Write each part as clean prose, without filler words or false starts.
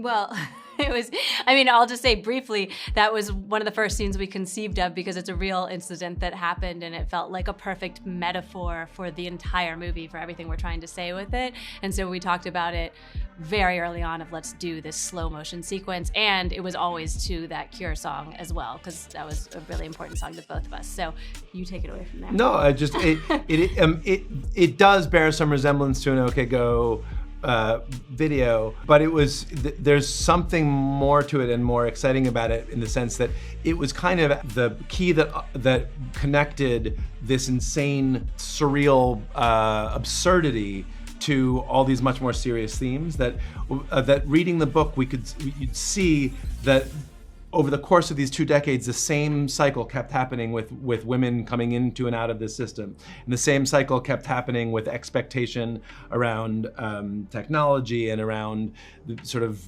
Well, I'll just say briefly, that was one of the first scenes we conceived of because it's a real incident that happened and it felt like a perfect metaphor for the entire movie, for everything we're trying to say with it. And so we talked about it very early on of let's do this slow motion sequence. And it was always to that Cure song as well, because that was a really important song to both of us. So you take it away from there. No, it does bear some resemblance to an OK Go video, but there's something more to it and more exciting about it in the sense that it was kind of the key that connected this insane, surreal absurdity to all these much more serious themes. That reading the book, you'd see that over the course of these 2 decades, the same cycle kept happening with women coming into and out of this system. And the same cycle kept happening with expectation around technology and around the sort of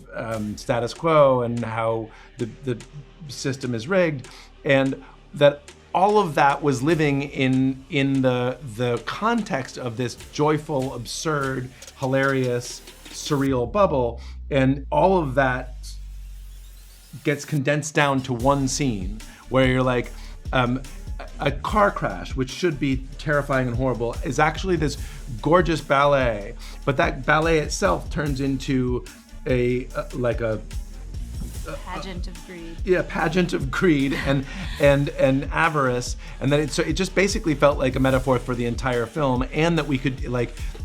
status quo and how the system is rigged. And that all of that was living in the context of this joyful, absurd, hilarious, surreal bubble. And all of that gets condensed down to one scene where you're like, a car crash, which should be terrifying and horrible, is actually this gorgeous ballet. But that ballet itself turns into a pageant of greed. Yeah, pageant of greed and avarice, and then it just basically felt like a metaphor for the entire film, and that we could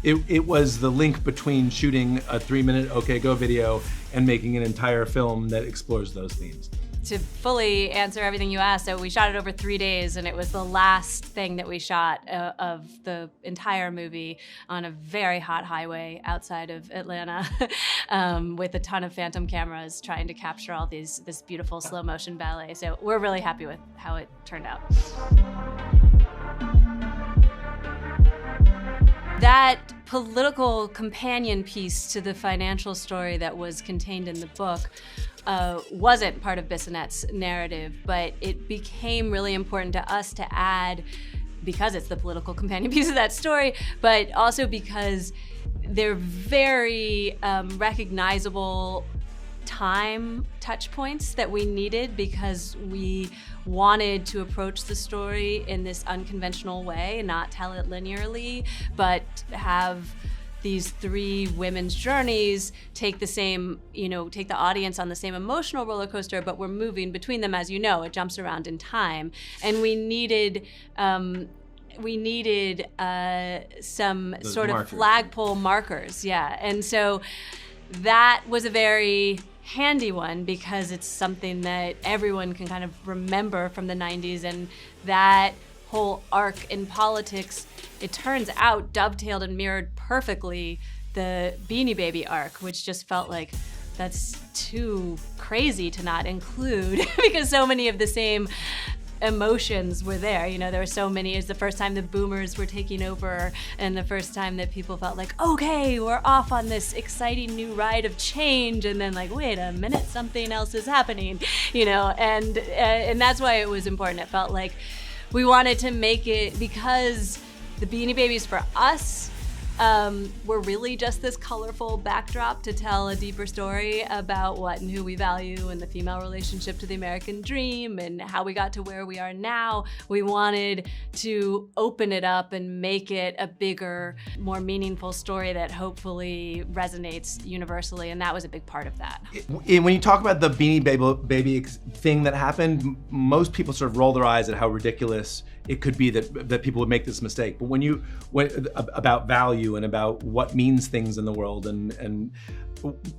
it was the link between shooting a 3-minute OK Go video and making an entire film that explores those themes. To fully answer everything you asked, so we shot it over 3 days, and it was the last thing that we shot of the entire movie on a very hot highway outside of Atlanta with a ton of phantom cameras trying to capture all this beautiful slow motion ballet. So we're really happy with how it turned out. That political companion piece to the financial story that was contained in the book wasn't part of Bissonnette's narrative, but it became really important to us to add, because it's the political companion piece of that story, but also because they're very recognizable time touch points that we needed, because we wanted to approach the story in this unconventional way, not tell it linearly, but have these 3 women's journeys take the audience on the same emotional roller coaster, but we're moving between them, as you know, it jumps around in time. And we needed some sort of flagpole markers, yeah. And so that was a very handy one, because it's something that everyone can kind of remember from the 90s, and that whole arc in politics, it turns out, dovetailed and mirrored perfectly the Beanie Baby arc, which just felt like that's too crazy to not include because so many of the same emotions were there. There were so many. It's the first time the boomers were taking over, and the first time that people felt like, okay, we're off on this exciting new ride of change, and then like, wait a minute, something else is happening, and that's why it was important. It felt like we wanted to make it, because the Beanie Babies for us were really just this colorful backdrop to tell a deeper story about what and who we value, and the female relationship to the American dream, and how we got to where we are now. We wanted to open it up and make it a bigger, more meaningful story that hopefully resonates universally, and that was a big part of that. When you talk about the Beanie Baby thing that happened, most people sort of roll their eyes at how ridiculous it could be that people would make this mistake. But when about value and about what means things in the world,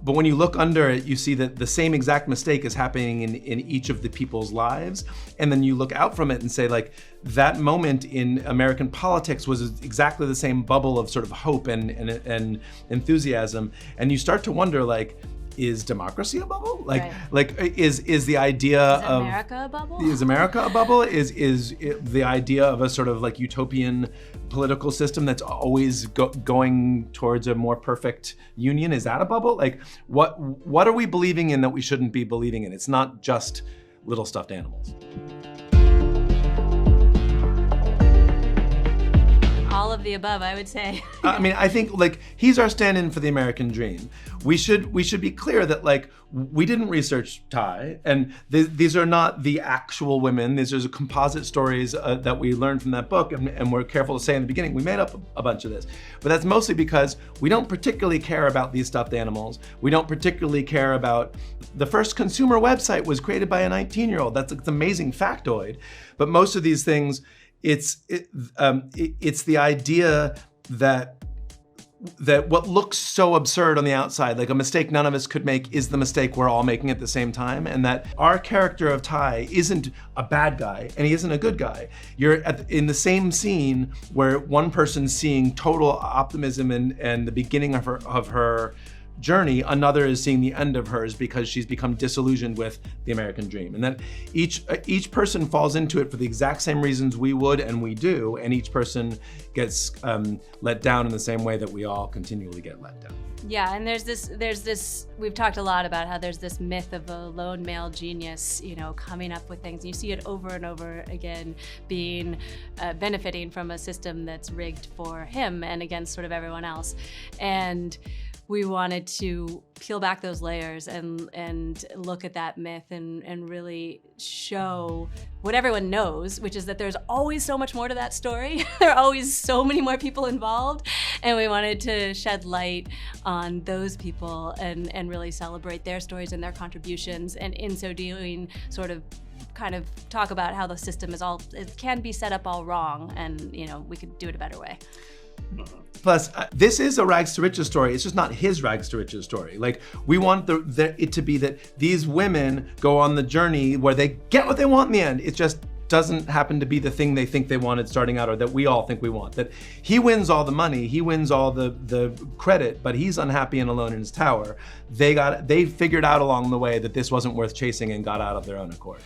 but when you look under it, you see that the same exact mistake is happening in each of the people's lives. And then you look out from it and say, like, that moment in American politics was exactly the same bubble of sort of hope and enthusiasm. And you start to wonder, like, is democracy a bubble? Is the idea of America a bubble? Is America a bubble? Is the idea of a sort of like utopian political system that's always going towards a more perfect union? Is that a bubble? Like, what are we believing in that we shouldn't be believing in? It's not just little stuffed animals. all of the above, I would say. I mean, I think like he's our stand-in for the American dream. We should be clear that like we didn't research Ty, and these are not the actual women. These are composite stories that we learned from that book, and we're careful to say in the beginning we made up a bunch of this. But that's mostly because we don't particularly care about these stuffed animals. We don't particularly care about the first consumer website was created by a 19-year-old. That's an amazing factoid. But most of these things, it's the idea that what looks so absurd on the outside, like a mistake none of us could make, is the mistake we're all making at the same time, and that our character of Ty isn't a bad guy and he isn't a good guy. You're in the same scene where one person's seeing total optimism and the beginning of her journey, another is seeing the end of hers because she's become disillusioned with the American dream. And that each person falls into it for the exact same reasons we would and we do, and each person gets let down in the same way that we all continually get let down. Yeah, and there's this, we've talked a lot about how there's this myth of a lone male genius, coming up with things. You see it over and over again, being benefiting from a system that's rigged for him and against sort of everyone else. And we wanted to peel back those layers and look at that myth and really show what everyone knows, which is that there's always so much more to that story. There are always so many more people involved, and we wanted to shed light on those people and really celebrate their stories and their contributions, and in so doing sort of kind of talk about how the system it can be set up all wrong, and we could do it a better way. Plus, this is a rags to riches story. It's just not his rags to riches story. Like, we want it to be that these women go on the journey where they get what they want in the end. It just doesn't happen to be the thing they think they wanted starting out, or that we all think we want. That he wins all the money, he wins all the credit, but he's unhappy and alone in his tower. They figured out along the way that this wasn't worth chasing and got out of their own accord.